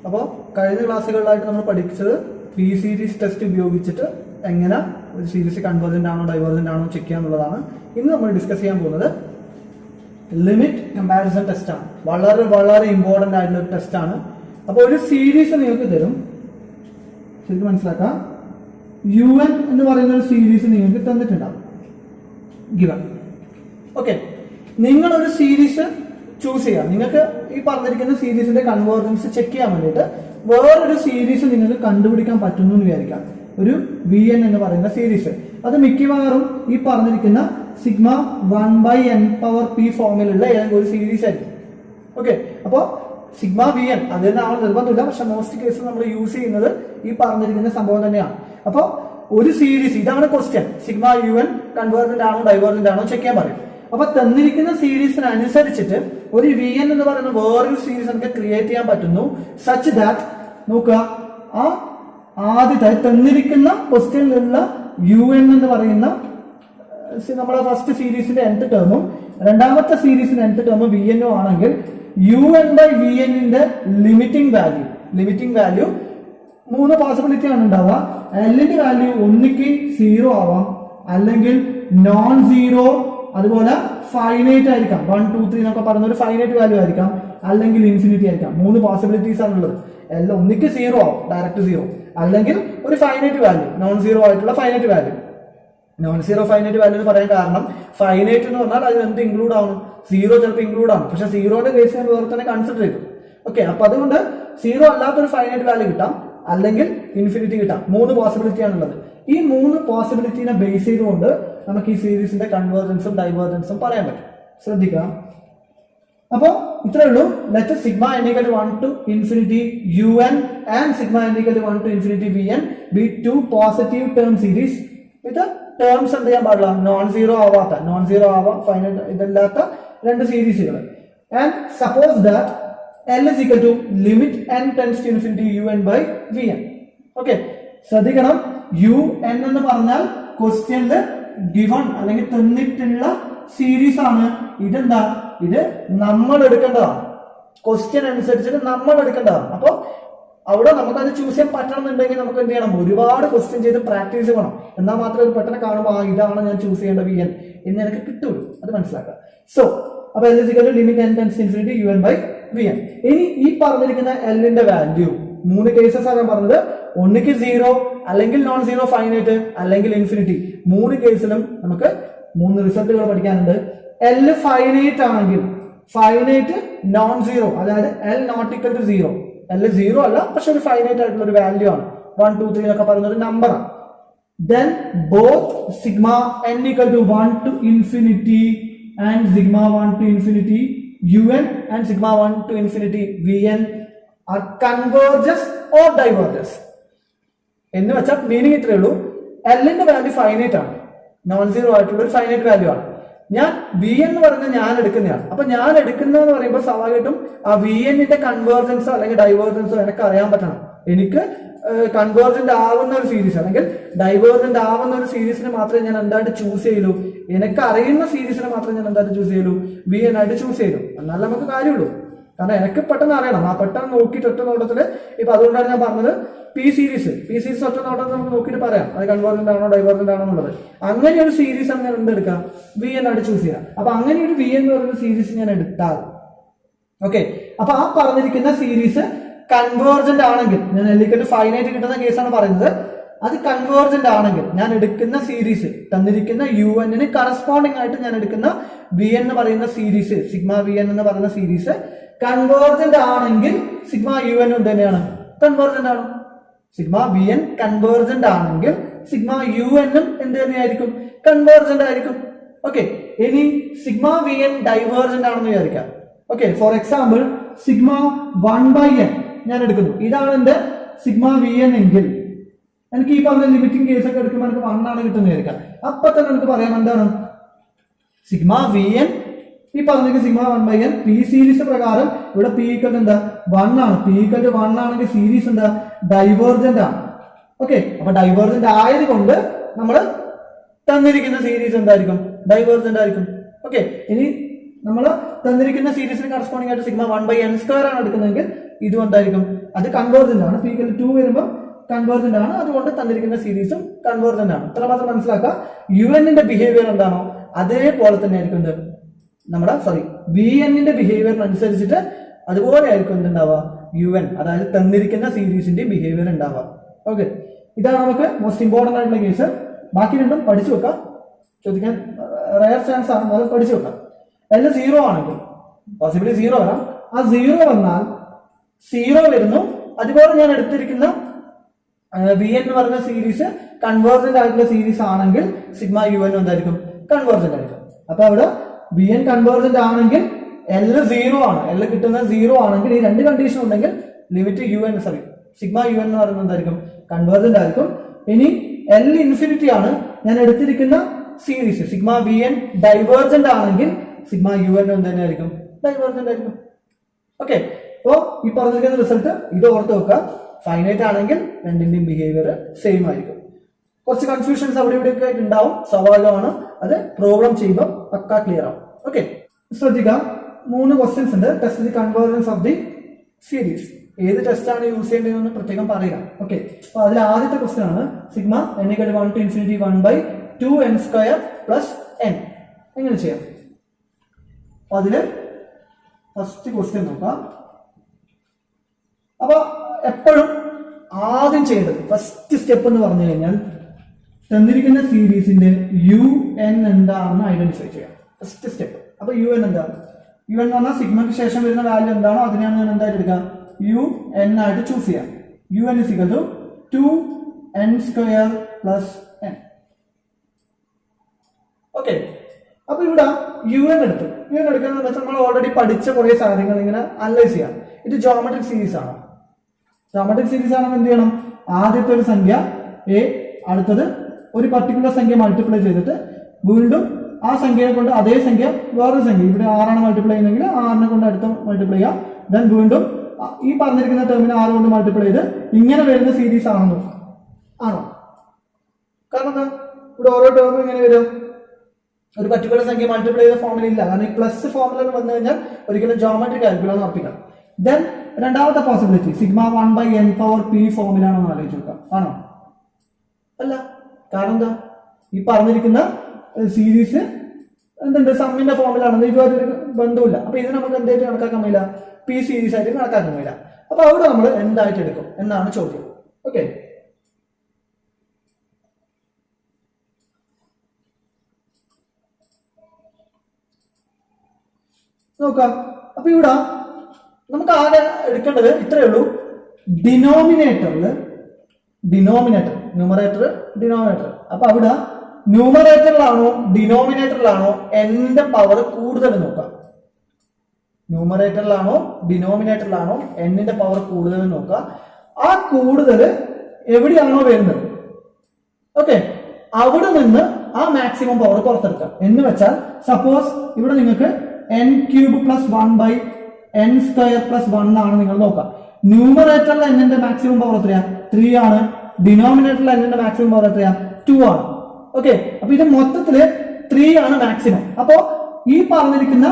അപ്പോൾ കഴിഞ്ഞ ക്ലാസ്സുകളിലായിട്ട് നമ്മൾ പഠിച്ചത് പി സീരീസ് ടെസ്റ്റ് ഉപയോഗിച്ചിട്ട് എങ്ങനെ ഒരു സീരീസ് കൺവേർജന്റ് ആണോ ഡൈവേർജന്റ് ആണോ ചെക്ക് ചെയ്യാന്നുള്ളതാണ്. ഇന്ന് നമ്മൾ ഡിസ്കസ് ചെയ്യാൻ പോകുന്നത് ലിമിറ്റ് കമ്പാരിസൺ ടെസ്റ്റ് ആണ്. വളരെ വളരെ ഇമ്പോർട്ടന്റ് ആയിട്ടുള്ള ഒരു ടെസ്റ്റ് ആണ്. അപ്പോൾ ഒരു സീരീസ് നിങ്ങൾക്ക് തരും, ശരിക്കും മനസ്സിലാക്കാം. UN എന്ന് പറയുന്ന ഒരു സീരീസ് നിങ്ങൾക്ക് തന്നിട്ടുണ്ടാവും, ഗിവൺ. ഓക്കെ, നിങ്ങളൊരു സീരീസ് ചൂസ് ചെയ്യാം. നിങ്ങൾക്ക് ഈ പറഞ്ഞിരിക്കുന്ന സീരീസിന്റെ കൺവേർജൻസ് ചെക്ക് ചെയ്യാൻ വേണ്ടിയിട്ട് വേറൊരു സീരീസ് നിങ്ങൾക്ക് കണ്ടുപിടിക്കാൻ പറ്റുന്നു എന്ന് വിചാരിക്കാം. ഒരു VN എന്ന് പറയുന്ന സീരീസ്, അത് മിക്കവാറും ഈ പറഞ്ഞിരിക്കുന്ന സിഗ്മ 1/n⁻p ഫോമിലുള്ള ഏതെങ്കിലും ഒരു സീരീസ് ആയിരിക്കും. ഓക്കെ, അപ്പോൾ സിഗ്മ VN അത് തന്നെ ആവണം നിർബന്ധമില്ല, പക്ഷെ മോസ്റ്റ് കേസ് നമ്മൾ യൂസ് ചെയ്യുന്നത് ഈ പറഞ്ഞിരിക്കുന്ന സംഭവം തന്നെയാണ്. അപ്പോൾ ഒരു സീരീസ്, ഇതാണ് ക്വസ്റ്റ്യൻ, സിഗ്മ UN കൺവേർജന്റ് ആണോ ഡൈവേർജന്റ് ആണോ ചെക്ക് ചെയ്യാൻ പറയും. അപ്പൊ തന്നിരിക്കുന്ന സീരീസിനനുസരിച്ചിട്ട് ഒരു VN എന്ന് പറയുന്ന വേറൊരു സീരീസ് നമുക്ക് ക്രിയേറ്റ് ചെയ്യാൻ പറ്റുന്നു. സച്ച് ദാറ്റ് നോക്കുക, ആ ആദ്യത്തെ തന്നിരിക്കുന്ന ക്വസ്റ്റ്യനിലുള്ള UN എന്ന് പറയുന്ന നമ്മുടെ ഫസ്റ്റ് സീരീസിന്റെ nth ടേമും രണ്ടാമത്തെ സീരീസിന്റെ nth ടേമും VN ആണെങ്കിൽ UN/VN ന്റെ ലിമിറ്റിംഗ് വാല്യൂ 3 പോസിബിലിറ്റി ആണ് ഉണ്ടാവുക. Lന്റെ വാല്യൂ ഒന്നിക്ക് 0 ആവാം, അല്ലെങ്കിൽ നോൺ സീറോ, അതുപോലെ ഫൈനൈറ്റ് ആയിരിക്കാം. 1, 2, 3 എന്നൊക്കെ പറയുന്ന ഒരു ഫൈനൈറ്റ് വാല്യൂ ആയിരിക്കാം, അല്ലെങ്കിൽ ഇൻഫിനിറ്റി ആയിരിക്കാം. 3 പോസിബിലിറ്റീസ് ആണുള്ളത്. എല്ലാം ഒന്നിക്ക് 0 ആവും, ഡയറക്റ്റ് 0, അല്ലെങ്കിൽ ഒരു ഫൈനൈറ്റ് വാല്യൂ, നോൺ സീറോ ആയിട്ടുള്ള finite value. Non zero finite value എന്ന് പറയാൻ കാരണം ഫൈനൈറ്റ് എന്ന് പറഞ്ഞാൽ അതിൽ എന്ത് ഇൻക്ലൂഡ് ആവണം, 0 ചിലപ്പോൾ ഇൻക്ലൂഡ് ആവും, പക്ഷെ 0ന്റെ കേസ് ഞാൻ വേറെ തന്നെ കൺസിഡർ ചെയ്തു. ഓക്കെ, അപ്പൊ അതുകൊണ്ട് 0 അല്ലാത്തൊരു ഫൈനൈറ്റ് വാല്യൂ കിട്ടാം, അല്ലെങ്കിൽ ഇൻഫിനിറ്റി കിട്ടാം. 3 പോസിബിലിറ്റി ആണുള്ളത്. ഈ 3 പോസിബിലിറ്റിനെ ബേസ് ചെയ്തുകൊണ്ട് നമുക്ക് ഈ സീരീസിന്റെ കൺവേർജൻസും ഡൈവേർജൻസും പറയാൻ പറ്റും. ശ്രദ്ധിക്കാം. അപ്പോ ഇത്രേ ഉള്ളൂ. Let sigma n=1 to infinity UN and sigma n=1 to infinity VN be two positive term series with terms എന്ത് ചെയ്യാൻ പാടില്ല, നോൺ സീറോ ആവാം ഫൈനൈറ്റ് ഇതല്ലാത്ത രണ്ട് സീരീസുകൾ. And suppose that L is equal to limit n tends to infinity UN/VN. Okay, ശ്രദ്ധിക്കണം, UN എന്ന് പറഞ്ഞാൽ ക്വസ്റ്റ്യനിൽ ഗിവൺ അല്ലെങ്കിൽ തന്നിട്ടുള്ള സീരീസ് ആണ്. ഇതെന്താ, ഇത് നമ്മൾ എടുക്കേണ്ടതാണ്, ക്വസ്റ്റ്യൻ അനുസരിച്ചിട്ട് നമ്മൾ എടുക്കേണ്ടതാണ്. അപ്പോൾ അവിടെ നമുക്ക് അത് ചൂസ് ചെയ്യാൻ പറ്റണമെന്നുണ്ടെങ്കിൽ നമുക്ക് എന്ത് ചെയ്യണം, ഒരുപാട് ക്വസ്റ്റ്യൻ ചെയ്ത് പ്രാക്ടീസ് ചെയ്യണം. എന്നാൽ മാത്രമേ അത് പെട്ടെന്ന് കാണുമ്പോൾ ഇതാണ് ഞാൻ ചൂസ് ചെയ്യേണ്ട VN എന്ന് എനിക്ക് കിട്ടുള്ളൂ. അത് മനസ്സിലാക്കുക. സോ അപ്പൊ L is equal to limit n tends to infinity UN/VN. ഇനി ഈ പറഞ്ഞിരിക്കുന്ന Lന്റെ വാല്യൂ 3 കേസസ് ആണ് ഞാൻ പറഞ്ഞത്. ഒന്നിക്ക് 0, അല്ലെങ്കിൽ നോൺ സീറോ ഫൈനൈറ്റ്, അല്ലെങ്കിൽ ഇൻഫിനിറ്റി. 3 കേസിലും നമുക്ക് 3 റിസൾട്ടുകൾ പഠിക്കാനുണ്ട്. L ഫൈനൈറ്റ് ആണെങ്കിൽ, ഫൈനൈറ്റ് നോൺ സീറോ, അതായത് L not equal to 0. L 0 അല്ല, പക്ഷെ ഒരു ഫൈനൈറ്റ് ആയിട്ടുള്ള ഒരു വാല്യൂ ആണ്. 1, 2, 3 എന്നൊക്കെ പറയുന്ന ഒരു നമ്പർ ആണ്. Then both sigma n=1 to infinity and sigma 1 to infinity UN and sigma 1 to infinity VN are converges or diverges. എന്ന് വെച്ചാൽ മീനിങ് ഇത്രയേ ഉള്ളൂ. Lന്റെ വാല്യൂ ഫൈനൈറ്റ് ആണ്, നോൺ സീറോ ആയിട്ടുള്ള ഒരു ഫൈനൈറ്റ് വാല്യൂ ആണ്. ഞാൻ VN എന്ന് പറയുന്നത് ഞാൻ എടുക്കുന്നതാണ്. അപ്പൊ ഞാൻ എടുക്കുന്നതെന്ന് പറയുമ്പോൾ സ്വാഭാവികമായിട്ടും ആ VN-ന്റെ കൺവേർജൻസോ അല്ലെങ്കിൽ ഡൈവേർജൻസോ എനിക്ക് അറിയാൻ പറ്റണം. എനിക്ക് കൺവേർജന്റ് ആവുന്ന ഒരു സീരീസ് അല്ലെങ്കിൽ ഡൈവേർജന്റ് ആവുന്ന ഒരു സീരീസിനെ മാത്രമേ ഞാൻ എന്തായിട്ട് ചൂസ് ചെയ്യൂ, എനിക്ക് അറിയുന്ന സീരീസിനെ മാത്രമേ ഞാൻ എന്തായിട്ട് ചൂസ് ചെയ്യൂ, VN ആയിട്ട് ചൂസ് ചെയ്യൂ. എന്നാലും നമുക്ക് കാര്യമുള്ളൂ. കാരണം എനിക്ക് പെട്ടെന്ന് അറിയണം, ആ പെട്ടെന്ന് നോക്കിയിട്ട് ഒറ്റ നോട്ടത്തില്. ഇപ്പൊ അതുകൊണ്ടാണ് ഞാൻ പറഞ്ഞത് പി സീരീസ് ഒറ്റ നോട്ടത്തിൽ നമുക്ക് നോക്കിയിട്ട് പറയാം അത് കൺവേർജന്റ് ആണോ ഡൈവേർജന്റ് ആണോ എന്നുള്ളത്. അങ്ങനെ ഒരു സീരീസ് ആണ് ഞാൻ എന്തെടുക്കാം, VN ആയിട്ട് ചൂസ് ചെയ്യാം. അപ്പൊ അങ്ങനെ ഒരു VN എന്ന് പറയുന്ന സീരീസ് ഞാൻ എടുത്താൽ, ഓക്കെ, അപ്പൊ ആ പറഞ്ഞിരിക്കുന്ന സീരീസ് കൺവേർജന്റ് ആണെങ്കിൽ, ഞാൻ L ഫൈനൈറ്റ് കിട്ടുന്ന കേസാണ് പറയുന്നത്, അത് കൺവേർജന്റ് ആണെങ്കിൽ ഞാൻ എടുക്കുന്ന സീരീസ് തന്നിരിക്കുന്ന UN കറസ്പോണ്ടിങ് ആയിട്ട് ഞാൻ എടുക്കുന്ന VN എന്ന് പറയുന്ന സീരീസ്, സിഗ്മ VN എന്ന് പറയുന്ന സീരീസ് കൺവേർജന്റ് ആണെങ്കിൽ സിഗ്മ UN എന്ത് തന്നെയാണ്, കൺവേർജന്റ് ആണ്. സിഗ്മ VN കൺവേർജന്റ് ആണെങ്കിൽ സിഗ്മ UN എന്ത് തന്നെയായിരിക്കും, കൺവേർജന്റ് ആയിരിക്കും. ഓക്കെ, ഇനി സിഗ്മ VN ഡൈവേർജന്റ് ആണെന്ന് വിചാരിക്കാം. Okay, for example sigma 1/n ഞാൻ എടുക്കുന്നു, ഇതാണ് എന്റെ സിഗ്മ VN എങ്കിൽ എനിക്ക് ഈ പറഞ്ഞ ലിമിറ്റിംഗ് കേസ് ഒക്കെ എടുക്കുമ്പോൾ എനിക്ക് 1 ആണ് കിട്ടുന്നത് വിചാരിക്കാം. അപ്പൊ തന്നെ എനിക്ക് പറയാം എന്താണ്, സിഗ്മ VN ഈ പറഞ്ഞ സിഗ്മ 1/n പി സീരീസ് പ്രകാരം ഇവിടെ P എന്താ 1 ആണ്. P 1 ആണെങ്കിൽ സീരീസ് എന്താ, ഡൈവേർജന്റ് ആണ്. ഓക്കെ, അപ്പൊ ഡൈവേർജന്റ് ആയതുകൊണ്ട് നമ്മൾ തന്നിരിക്കുന്ന സീരീസ് എന്തായിരിക്കും, ഡൈവേർജന്റ് ആയിരിക്കും. ഓക്കെ, ഇനി നമ്മൾ തന്നിരിക്കുന്ന സീരീസിന് കറസ്പോണ്ടിങ് ആയിട്ട് സിഗ്മ 1/n² ആണ് എടുക്കുന്നതെങ്കിൽ ഇതും എന്തായിരിക്കും, അത് കൺവേർജന്റ് ആണ്. p = 2 വരുമ്പോൾ കൺവേർജന്റ് ആണ്, അതുകൊണ്ട് തന്നിരിക്കുന്ന സീരീസും കൺവേർജന്റ് ആണ്. ഇത്ര മാത്രം മനസ്സിലാക്കുക. ന്റെ ബിഹേവിയർ എന്താണോ അതേപോലെ തന്നെ ആയിരിക്കും നമ്മുടെ vn ബിഹേവിയറിനനുസരിച്ചിട്ട് അതുപോലെ ആയിരിക്കും എന്തുണ്ടാവുക, un, അതായത് തന്നിരിക്കുന്ന സീരീസിന്റെ ബിഹേവിയർ ഉണ്ടാവുക. ഓക്കെ, ഇതാണ് നമുക്ക് മോസ്റ്റ് ഇമ്പോർട്ടന്റ് ആയിട്ടുള്ള കേസ്. ബാക്കി രണ്ടും പഠിച്ചു വെക്കാം, ചോദിക്കാൻ റയർ ചാൻസ് ആണ്, അത് പഠിച്ചു വെക്കാം. അതിൽ 0 ആണെങ്കിൽ പോസിബിലി 0 വരാം. ആ 0 വന്നാൽ 0 വരുന്നു. അതുപോലെ ഞാൻ എടുത്തിരിക്കുന്ന vn എന്ന് പറയുന്ന സീരീസ് കൺവേർജന്റ് ആയിട്ടുള്ള സീരീസ് ആണെങ്കിൽ സിഗ്മ un എന്തായിരിക്കും, കൺവേർജന്റ് ആയിരിക്കും. അപ്പൊ അവിടെ vn കൺവേർജന്റ് ആണെങ്കിൽ L 0 ആണ്, L കിട്ടുന്നത് 0 ആണെങ്കിൽ ഈ രണ്ട് കണ്ടീഷൻ ഉണ്ടെങ്കിൽ ലിമിറ്റ് സിഗ്മ un എന്ന് പറയുന്നത് എന്തായിരിക്കും, കൺവേർജന്റ് ആയിരിക്കും. ഇനി L ഇൻഫിനിറ്റി ആണ്, ഞാൻ എടുത്തിരിക്കുന്ന സീരീസ് സിഗ്മ vn ഡൈവേർജന്റ് ആണെങ്കിൽ സിഗ്മ un തന്നെയായിരിക്കും, ഡൈവേർജന്റ് ആയിരിക്കും. ഓക്കെ, അപ്പോ ഈ പറഞ്ഞിരിക്കുന്ന റിസൾട്ട് ഇത് ഓർത്ത് വെക്കുക. ഫൈനൈറ്റ് ആണെങ്കിൽ രണ്ടിന്റെയും ബിഹേവിയർ സെയിം ആയിരിക്കും. കുറച്ച് കൺഫ്യൂഷൻസ് അവിടെ ഇവിടെയൊക്കെ ഉണ്ടാവും, സ്വാഭാവികമാണ്. അത് പ്രോബ്ലം ചെയ്യുമ്പോൾ പക്കാ ക്ലിയർ ആവും. ഓക്കെ, ശ്രദ്ധിക്കുക. 3 ക്വസ്റ്റ്യൻസ് ഉണ്ട്. Test the convergence of the series. ഏത് ടെസ്റ്റ് ആണ് യൂസ് ചെയ്യേണ്ടതെന്ന് പ്രത്യേകം പറയുക. ഓക്കെ, അപ്പൊ അതിൽ ആദ്യത്തെ ക്വസ്റ്റ്യൻ ആണ് sigma n = 1 to infinity 1/2n² + n. എങ്ങനെ ചെയ്യാം? അപ്പൊ അതില് ഫസ്റ്റ് ക്വസ്റ്റ്യൻ നോക്കാം. അപ്പൊ എപ്പോഴും ആദ്യം ചെയ്യേണ്ടത് ഫസ്റ്റ് സ്റ്റെപ്പ് എന്ന് പറഞ്ഞു കഴിഞ്ഞാൽ തന്നിരിക്കുന്ന സീരീസിന്റെ un എന്താണെന്ന് ഐഡന്റിഫൈ ചെയ്യാം. First step. അപ്പൊ un എന്താണ്? un എന്ന് പറഞ്ഞാൽ സിഗ്മയ്ക്ക് ശേഷം വരുന്ന വാല്യൂ എന്താണോ അതിനെയാണ് ഞാൻ എന്തായിട്ട് എടുക്കാം, un ആയിട്ട് ചൂസ് ചെയ്യാം. un = 2n² + n. ഓക്കെ, അപ്പൊ ഇവിടെ un എടുക്കുന്നത് വെച്ചാൽ നമ്മൾ ഓൾറെഡി പഠിച്ച കുറെ സാധനങ്ങൾ ഇങ്ങനെ അനലൈസ് ചെയ്യാം. ഇത് ജോമെട്രിക് സീരീസ് ആണ്. ജോമെട്രിക് സീരീസ് ആണെങ്കിൽ എന്ത് ചെയ്യണം, ആദ്യത്തെ ഒരു സംഖ്യ a, അടുത്തത് ഒരു പർട്ടിക്കുലർ സംഖ്യ മൾട്ടിപ്ലൈ ചെയ്തിട്ട് വീണ്ടും ആ സംഖ്യയെ കൊണ്ട് അതേ സംഖ്യ വേറൊരു സംഖ്യ, ഇവിടെ 6 ആണ് മൾട്ടിപ്ലൈ ചെയ്യുന്നെങ്കിൽ 6നെ കൊണ്ട് അടുത്ത മൾട്ടിപ്ലൈ ചെയ്യാം. ദെൻ വീണ്ടും ഈ പറഞ്ഞിരിക്കുന്ന ടേമിനെ 6 കൊണ്ട് മൾട്ടിപ്ലൈ ചെയ്ത് ഇങ്ങനെ വരുന്ന സീരീസ് ആണോ? കാരണം എന്താ, ഇവിടെ ഓരോ ടേമും ഇങ്ങനെ വരും. ഒരു പർട്ടിക്കുലർ സംഖ്യ മൾട്ടിപ്ലൈ ചെയ്ത ഫോമിൽ ഇല്ല, കാരണം ഈ പ്ലസ് ഫോമിൽ വന്നു കഴിഞ്ഞാൽ ഒരിക്കലും ജോമെട്രിക് ആയിരിക്കില്ല എന്ന് ഉറപ്പിക്കാം. ദെൻ രണ്ടാമത്തെ പോസിബിലിറ്റി സിഗ്മ 1/n⁴ ഫോമിലാണെന്ന് ആലോചിച്ച് നോക്കാം. ആണോ? അല്ല. കാരണം എന്താ, ഈ പറഞ്ഞിരിക്കുന്ന സീരീസ് എന്തുണ്ട്, സമ്മിന്റെ ഫോമിലാണെന്ന് ഇതുവരെ ഒരു ബന്ധമില്ല. അപ്പൊ ഇത് നമുക്ക് എന്തായിട്ട് കണക്കാക്കാൻ കഴിയില്ല, പി സീരീസ് ആയിട്ട് കണക്കാക്കാൻ കഴിയില്ല. അപ്പൊ അവിടെ നമ്മൾ എന്തായിട്ട് എടുക്കും എന്നാണ് ചോദ്യം. ഓക്കെ, നോക്കാം. അപ്പൊ ഇവിടെ നമുക്ക് ആകെ എടുക്കേണ്ടത് ഇത്രയേ ഉള്ളൂ. Denominator numerator denominator. അപ്പൊ അവിടെ ന്യൂമറേറ്ററിലാണോ ഡിനോമിനേറ്ററിലാണോ എന്റെ പവർ കൂടുതൽ നോക്കാം. ന്യൂമറേറ്ററിലാണോ ഡിനോമിനേറ്ററിലാണോ എന്നിന്റെ പവർ കൂടുതൽ നോക്കാം. ആ കൂടുതൽ എവിടെയാണോ വരുന്നത്, ഓക്കെ, അവിടെ നിന്ന് ആ മാക്സിമം പവർ പുറത്തെടുക്കാം. എന്ന് വെച്ചാൽ സപ്പോസ് ഇവിടെ നിങ്ങൾക്ക് n³ + 1/n² + 1 ആണ് നിങ്ങൾ നോക്കാം. ന്യൂമറേറ്ററിൽ എന്നിന്റെ മാക്സിമം പവർ എത്രയാ? 3 ആണ്. ഡിനോമിനേറ്ററിൽ എന്നിന്റെ മാക്സിമം പവർ എത്രയാ? 2 ആണ്. ഓക്കെ, അപ്പൊ ഇത് മൊത്തത്തില് 3 ആണ് മാക്സിമം. അപ്പോ ഈ പറഞ്ഞിരിക്കുന്ന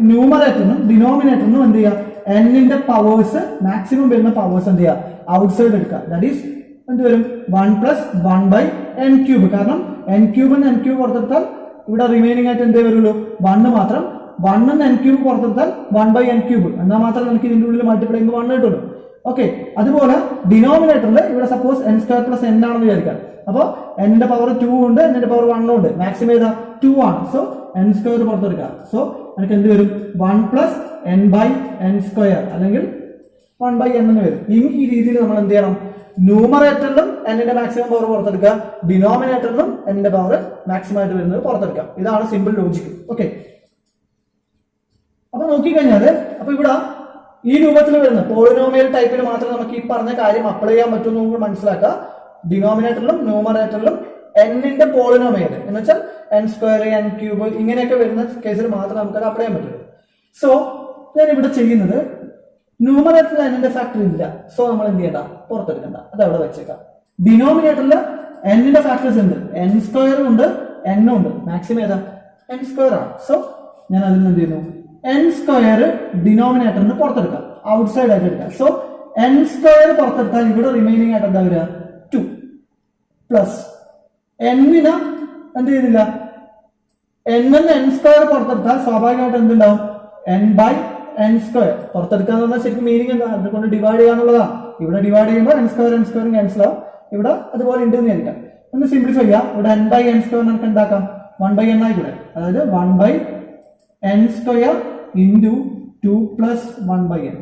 ന്യൂമറേറ്ററിനും ഡിനോമിനേറ്ററിനും എന്ത് ചെയ്യുക, എന്നിന്റെ പവേഴ്സ് മാക്സിമം വരുന്ന പവേഴ്സ് എന്ത് ചെയ്യുക, ഔട്ട്സൈഡ് എടുക്കുക. ദാറ്റ് ഈസ് എന്ത് വരും, 1 + 1/n³. കാരണം n³ പുറത്തെടുത്താൽ ഇവിടെ റിമൈനിങ് ആയിട്ട് എന്തേ വരുള്ളൂ, 1 മാത്രം. 1 n³ പുറത്തെടുത്താൽ 1/n³. എന്നാൽ മാത്രം നമുക്ക് ഇതിന്റെ ഉള്ളിൽ മൾട്ടിപ്ലൈ ചെയ്യുമ്പോൾ 1 കിട്ടുള്ളൂ. ഓക്കെ, അതുപോലെ ഡിനോമിനേറ്ററിൽ ഇവിടെ സപ്പോസ് n² + n ആണെന്ന് വിചാരിക്കാം. അപ്പൊ എന്നിന്റെ പവർ 2 ഉണ്ട്, എന്നിന്റെ പവർ 1 ഉണ്ട്. മാക്സിമം ഏതാ? 2 ആണ്. So n² പുറത്തെടുക്കാം. സോ എനിക്ക് എന്ത് വരും, 1 + n/n² അല്ലെങ്കിൽ 1/n എന്ന് വരും. ഈ രീതിയിൽ നമ്മൾ എന്ത് ചെയ്യണം, ന്യൂമറേറ്ററിലും എന്നിന്റെ മാക്സിമം പവർ പുറത്തെടുക്കുക, ഡിനോമിനേറ്ററിലും എന്നിന്റെ പവർ മാക്സിമം ആയിട്ട് വരുന്നത് പുറത്തെടുക്കാം. ഇതാണ് സിമ്പിൾ ലോജിക്. ഓക്കെ, അപ്പൊ നോക്കിക്കഴിഞ്ഞാല് അപ്പൊ ഇവിടെ ഈ രൂപത്തിൽ വരുന്ന പോളിനോമിയൽ ടൈപ്പിൽ മാത്രം നമുക്ക് ഈ പറഞ്ഞ കാര്യം അപ്ലൈ ചെയ്യാൻ പറ്റുമെന്ന് മനസ്സിലാക്കുക. ഡിനോമിനേറ്ററിലും ന്യൂമറേറ്ററിലും എന്നിന്റെ പോളിനോമിയൽ എന്ന് വെച്ചാൽ n² n³ ഇങ്ങനെയൊക്കെ വരുന്ന കേസിൽ മാത്രം നമുക്ക് അപ്ലൈ ചെയ്യാൻ പറ്റുള്ളൂ. സോ ഞാൻ ഇവിടെ ചെയ്യുന്നത് ന്യൂമറേറ്ററിൽ എന്നിന്റെ ഫാക്ടർ ഇല്ല. സോ നമ്മൾ എന്ത് ചെയ്യണ്ട, പുറത്തെടുക്കണ്ട, അത് അവിടെ വെച്ചേക്കാം. ഡിനോമിനേറ്ററിൽ എന്നിന്റെ ഫാക്ടേഴ്സ് ഉണ്ട്, n² ഉണ്ട്, n ഉണ്ട്. മാക്സിമം ഏതാ, n² ആണ്. സോ ഞാൻ അതിൽ എന്ത് ചെയ്യുന്നു, n² ഡിനോമിനേറ്ററിന് പുറത്തെടുക്കാം. ഔട്ട്സൈഡ് ആയിട്ട് എടുക്കുക. സോ n സ്ക്വയർ പുറത്തെടുത്താൽ ഇവിടെ റിമൈനിങ് ആയിട്ട് എന്താ വരിക 2 പ്ലസ് n-ന് എന്ത് ചെയ്യുന്നില്ല, n സ്ക്വയർ പുറത്തെടുത്താൽ സ്വാഭാവികമായിട്ട് എന്തുണ്ടാവും n/n സ്ക്വയർ പുറത്തെടുക്കുക എന്ന് പറഞ്ഞാൽ ശരിക്കും മീനിങ് എന്താ, അതുകൊണ്ട് ഡിവൈഡ് ചെയ്യാന്നുള്ളതാണ്. ഇവിടെ ഡിവൈഡ് ചെയ്യുമ്പോൾ n സ്ക്വയറും ക്യാൻസൽ ആവും, ഇവിടെ അതുപോലെ ഉണ്ട് എന്ന് ആയിരിക്കാം. ഒന്ന് സിംപ്ലിഫൈ ചെയ്യാം. ഇവിടെ n/n സ്ക്വയർ നമുക്ക് എന്താക്കാം 1/n ആയി കൂടെ, അതായത് 1/n square into 2 plus 1/n.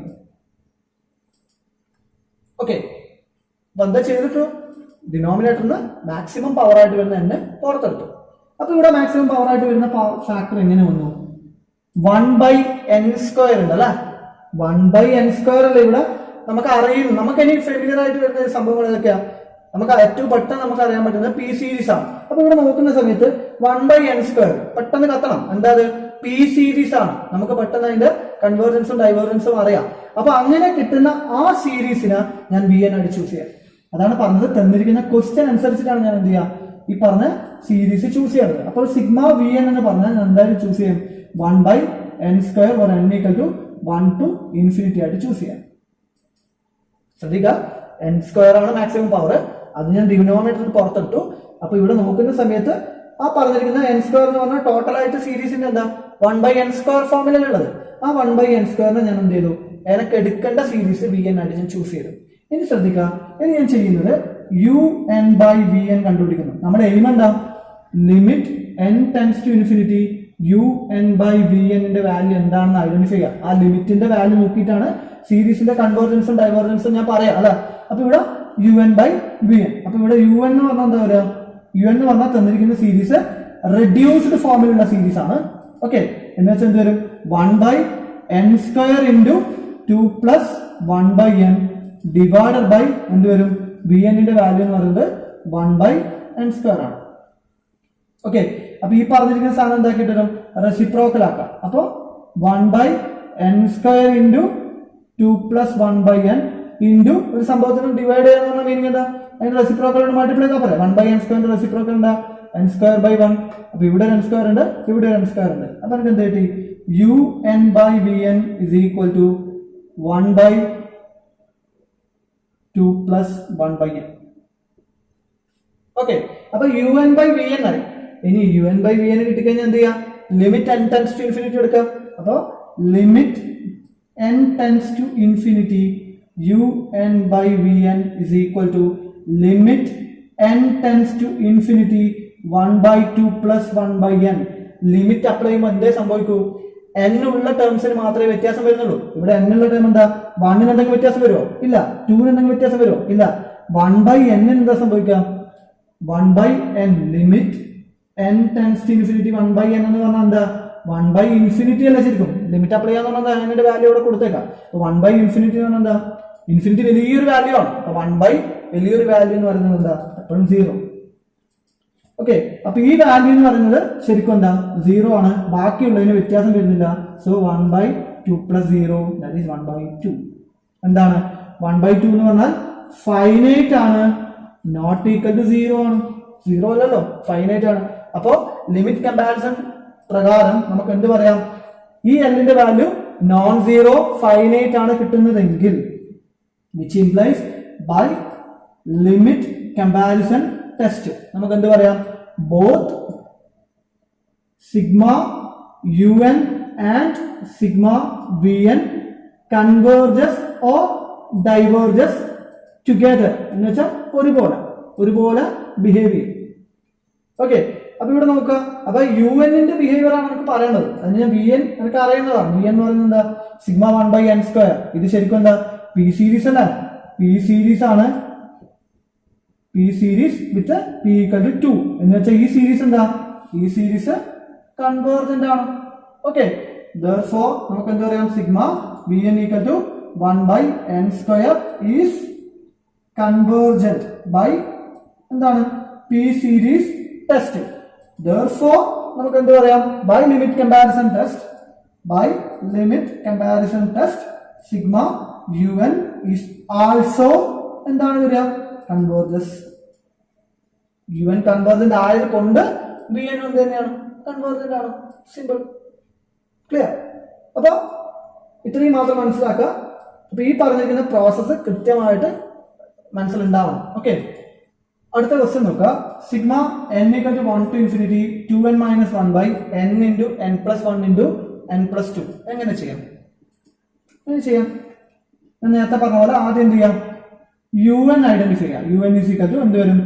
Okay, അപ്പൊ എന്താ ചെയ്തിട്ടു, ഡിനോമിനേറ്ററിന് മാക്സിമം പവർ ആയിട്ട് വരുന്ന n പുറത്തെടുത്തു. അപ്പൊ ഇവിടെ മാക്സിമം പവർ ആയിട്ട് വരുന്ന ഫാക്ടർ എങ്ങനെ വന്നു, 1/n സ്ക്വയർ ഉണ്ട് അല്ലെ, 1/n സ്ക്വയർ അല്ലേ ഇവിടെ നമുക്ക് അറിയുന്നു. നമുക്ക് ഇനി ഫെമിലിയർ ആയിട്ട് വരുന്ന സംഭവങ്ങൾ ഏതൊക്കെയാ, നമുക്ക് ഏറ്റവും പെട്ടെന്ന് നമുക്ക് അറിയാൻ പറ്റുന്നത് പി സീരീസ് ആണ്. അപ്പൊ ഇവിടെ നോക്കുന്ന സമയത്ത് 1/n സ്ക്വയർ പെട്ടെന്ന് കത്തണം, എന്താ പി സീരീസ് ആണ്. നമുക്ക് പെട്ടെന്ന് അതിന്റെ കൺവേർജൻസും ഡൈവേർജൻസും അറിയാം. അപ്പൊ അങ്ങനെ കിട്ടുന്ന ആ സീരീസിനെ ഞാൻ vn ആയിട്ട് ചൂസ് ചെയ്യാം. അതാണ് പറഞ്ഞത്, തന്നിരിക്കുന്ന ക്വസ്റ്റ്യൻ അനുസരിച്ചിട്ടാണ് ഞാൻ എന്ത് ചെയ്യാം ഈ പറഞ്ഞ സീരീസ് ചൂസ് ചെയ്യുന്നത്. അപ്പോൾ സിഗ്മ vn എന്ന് പറഞ്ഞാൽ ഞാൻ എന്തായാലും ചൂസ് ചെയ്യും 1/n square or n = 1 to infinity ആയിട്ട് ചൂസ് ചെയ്യാം. ശ്രദ്ധിക്കുക, n സ്ക്വയർ ആണ് മാക്സിമം പവർ, അത് ഞാൻ ഡിനോമിനേറ്ററിൽ പുറത്തെടുത്തു. അപ്പൊ ഇവിടെ നോക്കുന്ന സമയത്ത് ആ പറഞ്ഞിരിക്കുന്ന n സ്ക്വയർ എന്ന് പറഞ്ഞാൽ ടോട്ടൽ ആയിട്ട് സീരീസിന്റെ എന്താ 1/n സ്ക്വയർ ഫോമിലുള്ളത്. ആ 1/n സ്ക്വയറിനെ ഞാൻ എന്ത് ചെയ്തു, എനിക്ക് എടുക്കേണ്ട സീരീസ് vn ആയിട്ട് ഞാൻ ചൂസ് ചെയ്തു. ഇനി ശ്രദ്ധിക്കുക, ഇനി ഞാൻ ചെയ്യുന്നത് un/vn കണ്ടുപിടിക്കുന്നു. നമ്മുടെ എയിം എന്താ, limit n tends to infinity un/vn ന്റെ വാല്യൂ എന്താണെന്ന് ഐഡന്റിഫൈ ചെയ്യുക. ആ ലിമിറ്റിന്റെ വാല്യൂ നോക്കിയിട്ടാണ് സീരീസിന്റെ കൺവേർജൻസും ഡൈവേർജൻസും ഞാൻ പറയാം അല്ലെ. അപ്പൊ ഇവിടെ un/vn, അപ്പൊ ഇവിടെ un എന്ന് പറഞ്ഞാൽ എന്താ പറയുക, un എന്ന് പറഞ്ഞാൽ തന്നിരിക്കുന്ന സീരീസ് റെഡ്യൂസ്ഡ് ഫോമിലുള്ള സീരീസ് ആണ്. ഓക്കെ, എന്ന് വെച്ചാൽ എന്ത് വരും 1/n square into 2 plus 1/n divided by എന്ത് വരും, vn ന്റെ വാല്യൂ എന്ന് പറയുന്നത് 1/n സ്ക്വയർ ആണ്. ഓക്കെ, അപ്പൊ ഈ പറഞ്ഞിരിക്കുന്ന സാധനം എന്താക്കിയിട്ട് വരും, റെസിപ്രോക്കൽ ആക്കാം. അപ്പൊ 1/n square into 2 plus 1/n into ഒരു സംഭവത്തിന് ഡിവൈഡ് ചെയ്യാന്ന് മീനിങ് എന്താ, അതിന്റെ റെസിപ്രോക്കൽ മൾട്ടിപ്ലൈ ചെയ്താൽ പോലെ 1/n സ്ക്വയറിന്റെ റെസിപ്രോക്കൽ എന്താ n സ്ക്വയർ ബൈ 1. അപ്പൊ ഇവിടെ n സ്ക്വയർ ഉണ്ട്, ഇവിടെ n സ്ക്വയർ ഉണ്ട്. അപ്പൊ നമുക്ക് എന്ത് കിട്ടി, un/vn is equal to 1/2 plus 1/n. Okay, അപ്പൊ un/vn ആയി. ഇനി un/vn കിട്ടിക്കഴിഞ്ഞാൽ എന്ത് ചെയ്യാം, limit n tends to infinity എടുക്കാം. അപ്പൊ limit n tends to infinity un/vn is equal to limit n tends to infinity 1/2 plus 1/n. Limit apply ചെയ്യുമ്പോൾ എന്തേ സംഭവിക്കൂ, n ഉള്ള ടേംസിന് മാത്രമേ വ്യത്യാസം വരുന്നുള്ളൂ. ഇവിടെ n ഉള്ള ടേം എന്താ, 1 എന്തെങ്കിലും വ്യത്യാസം വരുമോ, ഇല്ല. 2 എന്തെങ്കിലും വ്യത്യാസം വരുമോ, ഇല്ല. 1/n എന്താ സംഭവിക്കാം, 1/n limit n tends to infinity 1/n എന്ന് പറഞ്ഞാൽ എന്താ 1/∞ അല്ല, ശരിക്കും ലിമിറ്റ് അപ്ലൈ ചെയ്യാന്ന് പറഞ്ഞാൽ അതിന്റെ വാല്യൂ ഇവിടെ കൊടുത്തേക്കാം. 1/∞ എന്ന് പറഞ്ഞാൽ എന്താ, ഇൻഫിനിറ്റി വലിയൊരു വാല്യൂ ആണ്. അപ്പൊ 1/ വലിയൊരു വാല്യൂ എന്ന് പറയുന്നത് എന്താ, എപ്പോഴും 0. ഓക്കെ, അപ്പൊ ഈ വാല്യൂ എന്ന് പറയുന്നത് ശരിക്കും എന്താ 0 ആണ്, ബാക്കിയുള്ളതിന് വ്യത്യാസം വരുന്നില്ല. So 1/2 plus 0 that is 1/2. എന്താണ് 1/2 എന്ന് പറഞ്ഞാൽ ഫൈനൈറ്റ് ആണ്, നോട്ട് ഈക്വൽ ടു 0 ആണ്. 0 അല്ലല്ലോ, ഫൈനൈറ്റ് ആണ്. അപ്പോ ലിമിറ്റ് കമ്പാരിസൺ പ്രകാരം നമുക്ക് എന്ത് പറയാം, ഈ എല്ലിന്റെ വാല്യൂ നോൺ സീറോ ഫൈനൈറ്റ് ആണ് കിട്ടുന്നതെങ്കിൽ, which implies by limit comparison test നമുക്ക് എന്ത് പറയാം, both sigma un and sigma vn converges or diverges together എന്ന് വെച്ചാൽ ഒരുപോലെ ബിഹേവ് ചെയ്യും. ഓക്കെ, അപ്പൊ ഇവിടെ നോക്കുക, അപ്പൊ ന്റെ ബിഹേവിയർ ആണ് നമുക്ക് പറയേണ്ടത്. അതിന് ഞാൻ vn എനിക്ക് അറിയുന്നതാണ്. vn എന്ന് പറയുന്നത് എന്താ, സിഗ്മ 1/n സ്ക്വയർ. ഇത് ശരിക്കും എന്താ പി സീരീസ് അല്ല, പി സീരീസ് ആണ്. പി സീരീസ് വിത്ത് p = 2 എന്ന് വെച്ചാൽ ഈ സീരീസ് എന്താ, ഈ സീരീസ് കൺവേർജന്റ് ആണ്. ഓക്കെ, therefore നമുക്ക് എന്താ പറയാം, sigma vn = 1/n square is convergent by എന്താണ്, പി സീരീസ് ടെസ്റ്റ്. Therefore നമുക്ക് എന്ത് പറയാം, by limit comparison test sigma un is also എന്താണ് വരിക, കൺവേർജസ്. un കൺവേർജന്റ് ആയത് കൊണ്ട് vn എന്ത് തന്നെയാണ്, കൺവേർജന്റ് ആണ്. Simple, clear. അപ്പൊ ഇത്രയും മാത്രം മനസ്സിലാക്കുക. അപ്പൊ ഈ പറഞ്ഞിരിക്കുന്ന പ്രോസസ്സ് കൃത്യമായിട്ട് മനസ്സിലുണ്ടാവണം. ഓക്കെ, അടുത്ത ക്വസ്റ്റ്യൻ നോക്കുക. Sigma n = 1 to infinity 2n - 1 by n into n plus 1 into n plus 2. എങ്ങനെ ചെയ്യാം? ഞാൻ നേരത്തെ പറഞ്ഞ പോലെ ആദ്യം എന്ത് ചെയ്യാം? un ഐഡന്റിഫൈ ചെയ്യാം. un = എന്ത് വരും?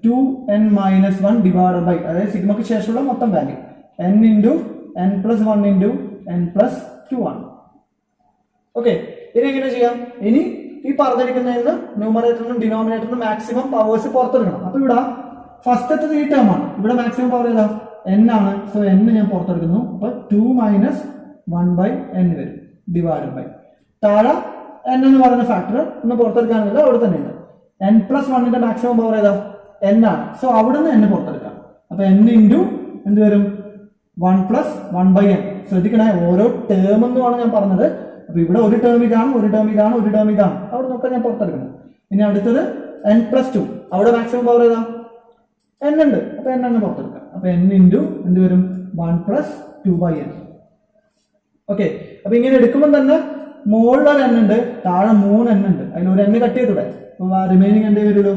2n - 1 divided by, അതായത് സിഗ്മക്ക് ശേഷമുള്ള മൊത്തം value n into n plus 1 into n plus 2 ആണ്. ഓക്കെ, ഇനി എങ്ങനെ ചെയ്യാം? ഇനി ഈ പറഞ്ഞിരിക്കുന്നതിന് ന്യൂമറേറ്ററിനും ഡിനോമിനേറ്ററിനും മാക്സിമം പവേഴ്സ് പുറത്തെടുക്കണം. അപ്പൊ ഇവിടെ ഫസ്റ്റത്തെ ഈ ടേം ആണ്. ഇവിടെ മാക്സിമം പവർ ഏതാ? n ആണ്. സോ n ഞാൻ പുറത്തെടുക്കുന്നു. അപ്പൊ 2 - 1 by n വരും ഡിവൈഡഡ് ബൈ താഴെ n എന്ന് പറയുന്ന ഫാക്ടർ ഒന്ന് പുറത്തെടുക്കാനില്ല, അവിടെ തന്നെ ഉണ്ട്. n plus 1ന്റെ മാക്സിമം പവർ ഏതാ? n ആണ്. സോ അവിടെ നിന്ന് n പുറത്തെടുക്കാം. അപ്പൊ n ഇൻറ്റു എന്ത് വരും? 1 plus 1 by n. ശ്രദ്ധിക്കണേ, ഓരോ ടേം എന്നുമാണ് ഞാൻ പറഞ്ഞത്. അപ്പൊ ഇവിടെ ഒരു ടേം ഇതാണ്, ഒരു ടേം ഇതാണ്, ഒരു ടേം ഇതാണ്. അവിടെ നോക്കാൻ ഞാൻ പുറത്തെടുക്കണം. ഇനി അടുത്തത് n plus 2. അവിടെ മാക്സിമം പവർ ഏതാ? n ഉണ്ട്. അപ്പൊ n അങ്ങ് പുറത്തെടുക്കാം. അപ്പൊ n ഇൻറ്റു എന്ത് വരും? 1 plus 2 by n. ഓക്കെ, അപ്പൊ ഇങ്ങനെ എടുക്കുമ്പോൾ തന്നെ മുകളിൽ ഒരു n ഉണ്ട്, താഴെ 3 n ഉണ്ട്. അതിൽ ഒരു n കട്ട് ചെയ്തൂടെ? അപ്പൊ റിമൈനിങ് എന്തേ വരുള്ളൂ?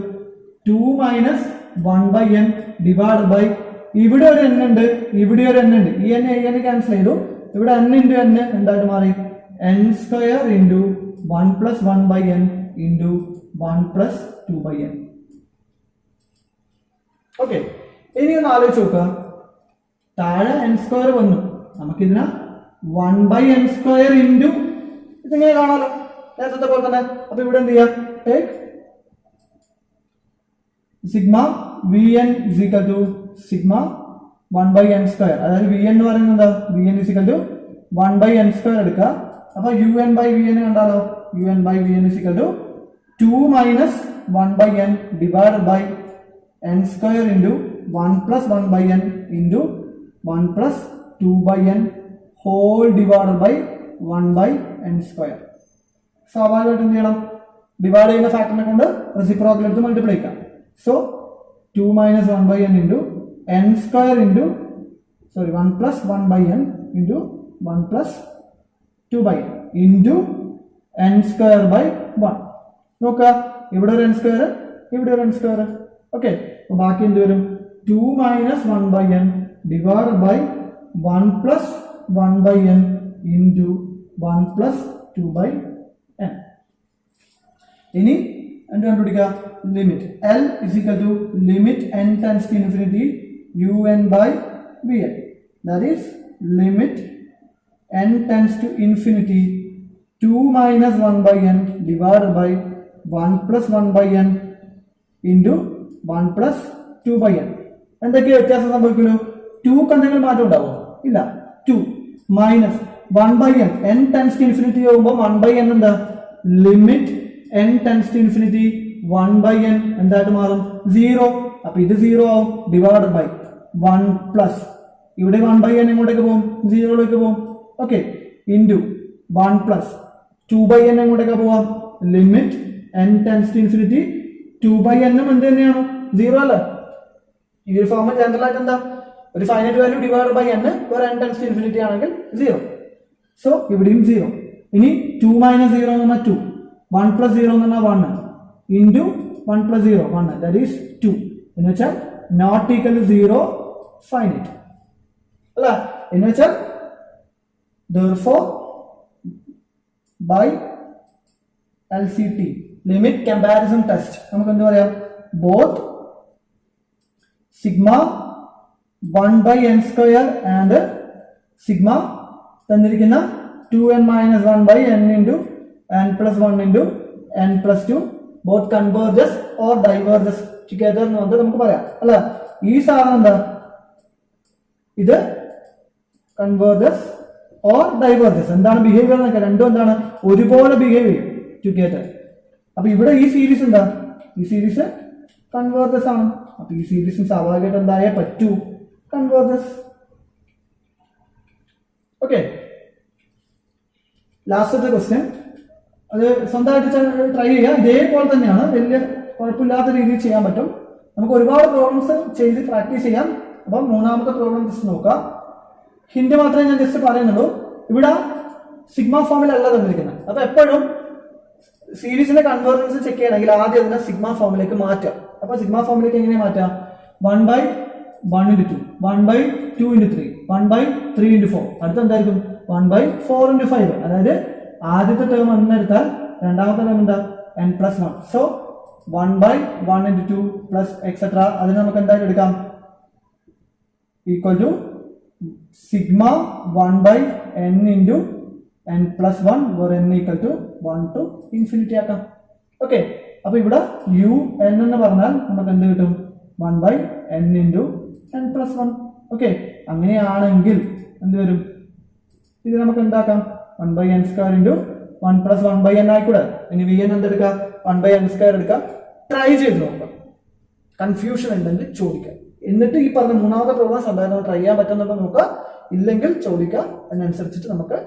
2 - 1 by n ഡിവൈഡ് ബൈ ഇവിടെ ഒരു n ഉണ്ട്, ഇവിടെ ഒരു n ഉണ്ട്. ഈ n ക്യാൻസൽ ചെയ്തു. ഇവിടെ n ഇൻറ്റു n എന്തായിട്ട് മാറി? n² into 1 plus 1 by n into 1 plus 2 by n. Okay, ഇനി ഒന്ന് ആലോചിച്ച് നോക്കുക. താഴെ n² വന്നു, നമുക്കിതിനെ 1 by n² ഇൻറ്റു ഇതിങ്ങനെ കാണാലോ, നേരത്തെ പോലെ തന്നെ. അപ്പൊ ഇവിടെ എന്ത് ചെയ്യാം? Take sigma vn = sigma 1 by n². അതായത് vn എന്ന് പറയുന്നത് എന്താ? vn = 1 by n² എടുക്കുക. അപ്പൊ un by vn കണ്ടാലോ? un by vn = 2 - 1 by n divide by n² into 1 plus 1 by n into 1 plus 2 by n whole divide by 1 by n². സ്വാഭാവികമായിട്ട് എന്ത് ചെയ്യണം? ഡിവൈഡ് ചെയ്യുന്ന ഫാക്ടറിനെ കൊണ്ട് റെസിപ്രോക്കൽ എടുത്ത് മൾട്ടിപ്ലൈ ചെയ്യാം. So 2 - 1 by n into n² into 1 plus 1 by n into 1 plus 2 by n into n² by 1. നോക്കുക, ഇവിടെ ഒരു n², ഇവിടെ ഒരു n². ഓക്കെ, അപ്പൊ ബാക്കി എന്ത് വരും? 2 - 1 by n divide by 1 plus 1 by n into 1 plus 2 by n. ഇനി എന്ത് കണ്ടുപിടിക്കുക? Limit L = limit n tends to infinity un by vn. That is limit n tends to infinity 2 - 1 by n divided by 1 plus 1 by n into 1 plus 2 by n. എന്തൊക്കെയാണ് വ്യത്യാസം സംഭവിക്കുള്ളൂ? 2 എന്തെങ്കിലും മാറ്റം ഉണ്ടാവുമോ? ഇല്ല. 2 minus 1 by n. n tends to infinity ആകുമ്പോൾ 1 by n എന്താ? Limit n tends to infinity 1 by n എന്തായിട്ട് മാറും? 0. അപ്പൊ ഇത് 0 ആവും ഡിവൈഡ് ബൈ 1 പ്ലസ് ഇവിടെ 1 by n എങ്ങോട്ടേക്ക് പോകും? 0യിലേക്ക് പോകും. Okay, into 1 plus 2 by n എങ്ങോട്ടേക്കാ പോവാം? Limit n tends to infinity 2 by n എന്ത് തന്നെയാണ്? 0 അല്ലേ? ഈ ഒരു ഫോം ജനറൽ ആയിട്ട് എന്താ? ഒരു finite value divide by n വേറെ n tends to infinity ആണെങ്കിൽ 0. സോ ഇവിടെയും 0. ഇനി 2 - 0 എന്ന് പറഞ്ഞാൽ 2, 1 plus 0 എന്ന് പറഞ്ഞാൽ 1 ഇൻറ്റു 1 plus 0 1, ദാറ്റ് ഈസ് 2. എന്ന് വെച്ചാൽ നോട്ട് ഈക്വൽ ടു 0 ഫൈനൈറ്റ് അല്ല. എന്ന് വെച്ചാൽ therefore by LCT limit comparison test നമുക്ക് എന്ത് പറയാം? both sigma 1 by n² and sigma തന്നിരിക്കുന്ന 2n - 1 by n into n plus 1 into n plus 2 both converges or diverges together എന്ന് പറഞ്ഞാൽ നമുക്ക് പറയാം അല്ല. ഈ സാധനം എന്താ? ഇത് converges or diverges. എന്താണ് ബിഹേവിയർ എന്നൊക്കെ? രണ്ടും എന്താണ്? ഒരുപോലെ ബിഹേവ് ചെയ്യും ടുഗെദർ. അപ്പൊ ഇവിടെ ഈ സീരീസ് എന്താ? ഈ സീരീസ് കൺവേർജസ് ആണ്. അപ്പൊ ഈ സീരീസും സ്വാഭാവികമായിട്ട് എന്തായേ പറ്റൂ? കൺവേർജസ്. ഓക്കെ, ലാസ്റ്റത്തെ ക്വസ്റ്റ്യൻ അത് സ്വന്തമായിട്ട് ട്രൈ ചെയ്യാം. ഇതേപോലെ തന്നെയാണ്, വലിയ കുഴപ്പമില്ലാത്ത രീതിയിൽ ചെയ്യാൻ പറ്റും. നമുക്ക് ഒരുപാട് പ്രോബ്ലംസ് ചെയ്ത് പ്രാക്ടീസ് ചെയ്യാം. അപ്പം മൂന്നാമത്തെ പ്രോബ്ലം ജസ്റ്റ് നോക്കാം. ഹിന്റ് മാത്രമേ ഞാൻ ജസ്റ്റ് പറയുന്നുള്ളൂ. ഇവിടെ സിഗ്മ ഫോമിലല്ല തന്നിരിക്കുന്നത്. അപ്പൊ എപ്പോഴും സീരീസിന്റെ കൺവേർജൻസ് ചെക്ക് ചെയ്യണമെങ്കിൽ ആദ്യം അതിനെ സിഗ്മ ഫോമിലേക്ക് മാറ്റാം. അപ്പൊ സിഗ്മ ഫോമിലേക്ക് എങ്ങനെ മാറ്റാം? 1/1 into 2, 1/2 into 3, 1/3 into 4. അടുത്ത എന്തായിരിക്കും? 1/4 into 5. അതായത് ആദ്യത്തെ ടേം n എടുത്താൽ രണ്ടാമത്തെ ടേം എന്താ? n+1. So 1/1 into 2 plus etcetera അതിന് നമുക്ക് എന്തായിട്ട് എടുക്കാം? Equal to sigma 1/n into n+1 where n equal to 1 to infinity ആക്കാം. ഓക്കെ, അപ്പൊ ഇവിടെ un എന്ന് പറഞ്ഞാൽ നമുക്ക് എന്ത് കിട്ടും? 1/n into n+1. ഓക്കെ, അങ്ങനെയാണെങ്കിൽ എന്ത് വരും? ഇത് നമുക്ക് എന്താക്കാം? 1/n² into 1 plus 1/n ആയിക്കൂടെ. ഇനി vn എന്തെടുക്കാം? 1/n² എടുക്കാം. ട്രൈ ചെയ്ത് നോക്കാം. കൺഫ്യൂഷൻ ഉണ്ടെങ്കിൽ ചോദിക്കാം. എന്നിട്ട് ഈ പറഞ്ഞ മൂന്നാമത്തെ പ്രോബ്ലം സാധാരണ ട്രൈ ചെയ്യാൻ പറ്റുന്നുണ്ടോ നോക്കുക. ഇല്ലെങ്കിൽ ചോദിക്കുക. അതിനനുസരിച്ചിട്ട് നമുക്ക്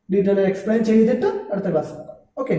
ഡീറ്റെയിൽ എക്സ്പ്ലെയിൻ ചെയ്തിട്ട് അടുത്ത ക്ലാസ് നോക്കാം. ഓക്കെ.